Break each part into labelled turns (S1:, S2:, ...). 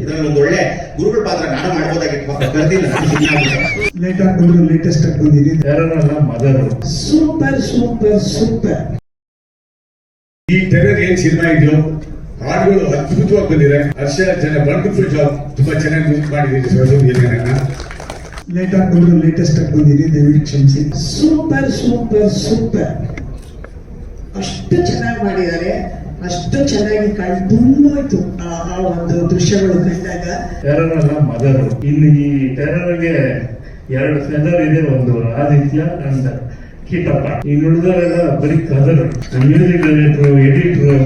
S1: ಇದರಲ್ಲಿ ಒಂದು ಒಳ್ಳೆ ಗುರುಗಳ ಪಾತ್ರ ನಾನು ಮಾಡ್ಬೋದಾಗಿತ್ತು.
S2: ಲೇಟ್ ಆಗಿ ಬಂದ್ರು, ಲೇಟೆಸ್ಟ್ ಆಗಿ ಬಂದಿದೆ.
S3: Mother
S2: super super super.
S3: ಈ ಟೆರರ್ ಏನ್ ಸಿನಿಮಾ ಇದೆಯೋ ಹಾಡುಗಳು ಅದ್ಭುತವಾಗಿ ಬಂದಿದೆ. ಹರ್ಷ ಜನ ವಂಡರ್ಫುಲ್ ಜಾಬ್, ತುಂಬಾ ಚೆನ್ನಾಗಿ ಮ್ಯೂಸಿಕ್ ಮಾಡಿದ್ದೀರಿ.
S2: ಲೇಟ್ ಆಗಿ ಬಂದ್ರು, ಲೇಟೆಸ್ಟ್ ಆಗಿ ಬಂದಿದೆ, ದಯವಿಟ್ಟು ಕ್ಷಮಿಸಿ. Super super super. ಅಷ್ಟು ಚೆನ್ನಾಗಿ ಮಾಡಿದ್ದಾರೆ, ಅಷ್ಟು ಚೆನ್ನಾಗಿ ತುಂಬೋಯ್ತು ಆ ಒಂದು ದೃಶ್ಯಗಳು ಕಂಡಾಗ.
S3: Terror mother. ಇಲ್ಲಿ ಈ ಟೆರರ್ಗೆ 2 ಫೆದರ್ ಇದೆ, ಒಂದು ಆದಿತ್ಯ ಅಂಡ್ ಕಿಟ್ಟಪ್ಪ. ಈ ನುಡಿದವರೆಲ್ಲ ಬರೀ ಕದರ್. ಮ್ಯೂಸಿಕ್ ಡೈರೆಕ್ಟರ್, ಎಡಿಟರ್,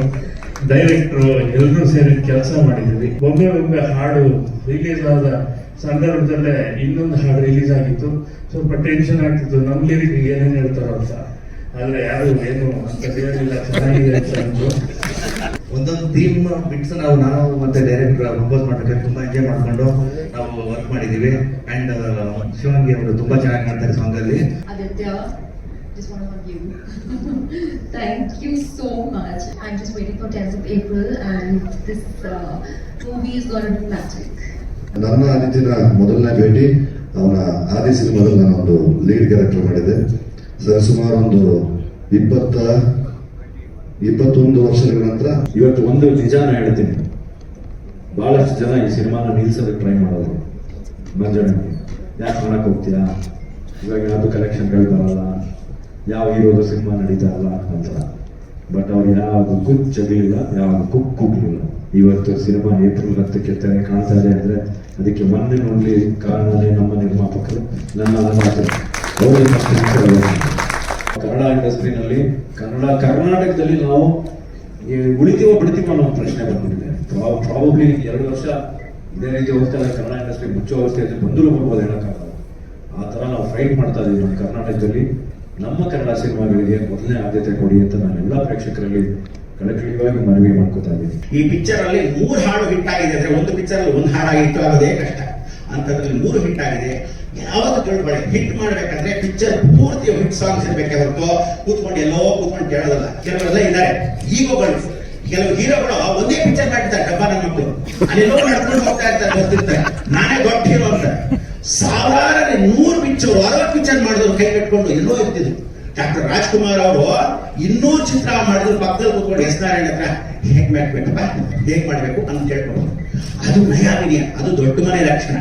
S3: ಡೈರೆಕ್ಟರ್ ಎಲ್ಲರೂ ಸೇರಿ ಕೆಲಸ ಮಾಡಿದ್ವಿ. ಒಮ್ಮೆ ಹಾಡು ರಿಲೀಸ್ ಆದ ಸಂದರ್ಭದಲ್ಲೇ ಇನ್ನೊಂದು ಹಾಡು ರಿಲೀಸ್ ಆಗಿತ್ತು. ಸ್ವಲ್ಪ ಟೆನ್ಷನ್ ಆಗ್ತಿತ್ತು, ನಮ್ಮ ಲಿರಿಕ್ ಏನೇನು ಹೇಳ್ತಾರೋ ಅಂತ. ಆದ್ರೆ ಯಾರು ಏನು ಅಂತ ಹೇಳಿಲ್ಲ, ಚೆನ್ನಾಗಿದೆ ಅಂತ ಅಂದ್ರು.
S4: ಒಂದೊಂದು ಥೀಮ್ ಬಿಟ್ಸ್ ನಾನು ಮತ್ತೆ ಡೈರೆಕ್ಟರ್ ಕಂಪೋಸ್ ಮಾಡ್ಬೇಕಾದ್ರೆ ತುಂಬಾ ಎಂಜಾಯ್ ಮಾಡ್ಕೊಂಡು ನಾವು ವರ್ಕ್ ಮಾಡಿದೀವಿ. ಅಂಡ್ ಶಿವಾಂಗಿ ಅವರು ತುಂಬಾ ಚೆನ್ನಾಗಿ ಮಾಡ್ತಾರೆ ಸಾಂಗ್ ಅಲ್ಲಿ.
S5: Aditya, just want to hug you. Thank you so much. I'm just waiting for 10th of April and this movie is going to do magic.
S6: ನನ್ನ ಆದಿತ್ಯನ ಮೊದಲನೇ ಭೇಟಿ ಅವನ ಆದಿ ಸಿನಿಮಾದಲ್ಲಿ ನಾನು ಒಂದು ಲೀಡ್ ಕ್ಯಾರೆಕ್ಟರ್ ಮಾಡಿದೆ ಸರ್. ಸುಮಾರು ಒಂದು 21 ವರ್ಷಗಳ ನಂತರ
S7: ಇವತ್ತು ಒಂದು ನಿಜಾನ ಹೇಳ್ತೀನಿ. ಬಹಳಷ್ಟು ಜನ ಈ ಸಿನಿಮಾನ ನಿಲ್ಸೋದಕ್ಕೆ ಟ್ರೈ ಮಾಡೋದು. ಮಂಜಣ್ಣಕ್ಕೆ ಯಾಕೆ ಮಾಡಕ್ ಹೋಗ್ತೀಯಾ, ಇವಾಗ ಯಾವುದು ಕಲೆಕ್ಷನ್ಗಳು ಬರಲ್ಲ, ಯಾವ ಹೀರೋದು ಸಿನಿಮಾ ನಡೀತಾ ಇಲ್ಲ ಅಂತ. ಬಟ್ ಅವ್ರು ಯಾವುದಕ್ಕೂ ಜಗಲಿಲ್ಲ, ಯಾವುದಕ್ಕೂ ಕೂಗ್ಲಿಲ್ಲ. ಇವತ್ತು ಸಿನಿಮಾ ಏಪ್ರಿಲ್ 10ಕ್ಕೆ ತೆರೆ ಕಾಣ್ತಾ ಇದೆ ಅಂದ್ರೆ ಅದಕ್ಕೆ ಒಂದೇ ನೋಡ್ಲಿ ಕಾರಣನೇ ನಮ್ಮ ನಿರ್ಮಾಪಕರು, ನನ್ನ ಕನ್ನಡ ಇಂಡಸ್ಟ್ರಿನಲ್ಲಿ ಕರ್ನಾಟಕದಲ್ಲಿ ನಾವು ಉಳಿತೀವೋ ಬಿಡ್ತೀವೋ ಅನ್ನೋ ಪ್ರಶ್ನೆ ಬಂದ್ಬಿಟ್ಟಿದೆ. ಪ್ರಾಬಬ್ಲಿ 2 ವರ್ಷ ಇದೇ ರೀತಿ ಹೋಗ್ತಾ ಇದೆ ಕನ್ನಡ ಇಂಡಸ್ಟ್ರಿ ಮುಚ್ಚೋ ಅವಸ್ಥೆಯಲ್ಲಿ ಬಂದರೂ ಬರ್ಬೋದು, ಹೇಳೋಕ್ಕಾಗಲ್ಲ. ಆ ಥರ ನಾವು ಫೈಟ್ ಮಾಡ್ತಾ ಇದೀವಿ ನಮ್ಮ ಕರ್ನಾಟಕದಲ್ಲಿ. ನಮ್ಮ ಕನ್ನಡ ಸಿನಿಮಾಗಳಿಗೆ ಮೊದಲನೇ ಆದ್ಯತೆ ಕೊಡಿ ಅಂತ ನಾನು ಎಲ್ಲ ಪ್ರೇಕ್ಷಕರಲ್ಲಿ ಕಳಕಳಿಯಾಗಿ ಮನವಿ ಮಾಡ್ಕೋತಾ ಇದ್ದೀನಿ.
S1: ಈ ಪಿಕ್ಚರ್ ಅಲ್ಲಿ 3 ಹಾಡು ಹಿಟ್ ಆಗಿದೆ ಅಂದ್ರೆ ಒಂದು ಪಿಕ್ಚರ್ ಅಲ್ಲಿ 1 ಹಾಡಾಗಿ ಹಿಟ್ ಆಗೋದೇ ಕಷ್ಟ. ಅಂತದ್ರಲ್ಲಿ 3 ಹಿಟ್ ಆಗಿದೆ. ಯಾವತ್ತು ಕೇಳ್ಬೇಡಿ, ಹಿಟ್ ಮಾಡ್ಬೇಕಂದ್ರೆ ಪಿಕ್ಚರ್ ಪೂರ್ತಿ ಹಿಟ್ ಸಾಂಗ್ಸ್ ಇರ್ಬೇಕೆ ಹೊರತು ಕೂತ್ಕೊಂಡು ಕೂತ್ಕೊಂಡು ಕೇಳೋದಲ್ಲ. ಕೆಲವರೆಲ್ಲ ಇದ್ದಾರೆ ಈಗೋಗಳು, ಕೆಲವು ಹೀರೋಗಳು ಒಂದೇ ಪಿಕ್ಚರ್ ಮಾಡ್ತಾರೆ. ಡಬ್ಬ ನನ್ನ ಮಕ್ಕಳು ಅಲ್ಲೆಲ್ಲೋ ನಡ್ಕೊಂಡು ಹೋಗ್ತಾ ಇರ್ತಾರೆ, ಬರ್ತಿರ್ತಾರೆ, ನಾನೇ ದೊಡ್ಡ ಹೀರೋ ಅಂತ. 100 ಪಿಕ್ಚರ್ 60 ಪಿಕ್ಚರ್ ಮಾಡಿದ್ರು ಕೈ ಕಟ್ಕೊಂಡು ಎಲ್ಲೋ ಇರ್ತಿದ್ರು. ಡಾಕ್ಟರ್ ರಾಜ್ಕುಮಾರ್ ಅವರು 200 ಚಿತ್ರ ಮಾಡಿದ್ರು ಪಕ್ಕದಲ್ಲಿ ಕೂತ್ಕೊಂಡು ಎಸ್ ನಾರಾಯಣ ಹತ್ರ ಹೇಗ್ ಮಾಡ್ಬೇಕಪ್ಪ, ಹೇಗ್ ಮಾಡ್ಬೇಕು ಅಂತ ಕೇಳ್ಕೊಂಡು. ಅದು ನಯಾವಿನಯ, ಅದು ದೊಡ್ಡ ಮನೆ ಲಕ್ಷಣ.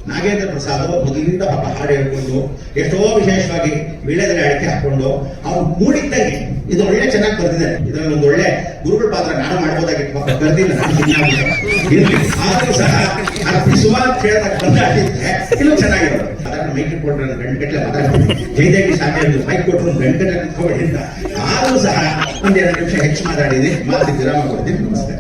S1: ನಾಗೇಂದ್ರ ಪ್ರಸಾದ್ ಮೊದಲಿಂದ ಪಾಪ ಹಾಡು ಹೇಳ್ಕೊಂಡು ಎಷ್ಟೋ ವಿಶೇಷವಾಗಿ ವೀಳ್ಯದೆಲೆ ಅಡಿಕೆ ಹಾಕೊಂಡು ಅವ್ರು ಮೂಡಿದ್ದಂಗೆ ಇದು ಒಳ್ಳೆ ಚೆನ್ನಾಗಿ ಬರ್ತಿದ್ದಾರೆ. ಇದರಲ್ಲಿ ಒಂದು ಒಳ್ಳೆ ಗುರುಗಳ ಪಾತ್ರ ನಾನು ಮಾಡ್ಬೋದಾಗಿತ್ತು, ಬರ್ದಿಲ್ಲ. ಆದ್ರೂ ಸಹ ಅರ್ಪಿಸುವ ಕೇಳಿದಾಗ ಬಂದಾಗಿದ್ದೆ ಇನ್ನೂ ಚೆನ್ನಾಗಿರೋದು. ಅದನ್ನ ಮೈಕ್ ಕೊಟ್ಟರೆ ಗಂಟೆಗಟ್ಟಲೆ ಮಾತಾಡ್ತೀನಿ, ಜೈದೇವಿ ಶಾಲೆ ಮೈಕ್ ಕೊಟ್ಟರು ಗಂಟೆಗಟ್ಟಲೆ ನಿಂತ್ಕೊಬೇಡಿ ಅಂತ. ಆದ್ರೂ ಸಹ 1-2 ನಿಮಿಷ ಹೆಚ್ಚು ಮಾತಾಡಿದೆ. ಮಾತು ವಿರಾಮ ಕೊಡ್ತೀನಿ. ನಮಸ್ಕಾರ.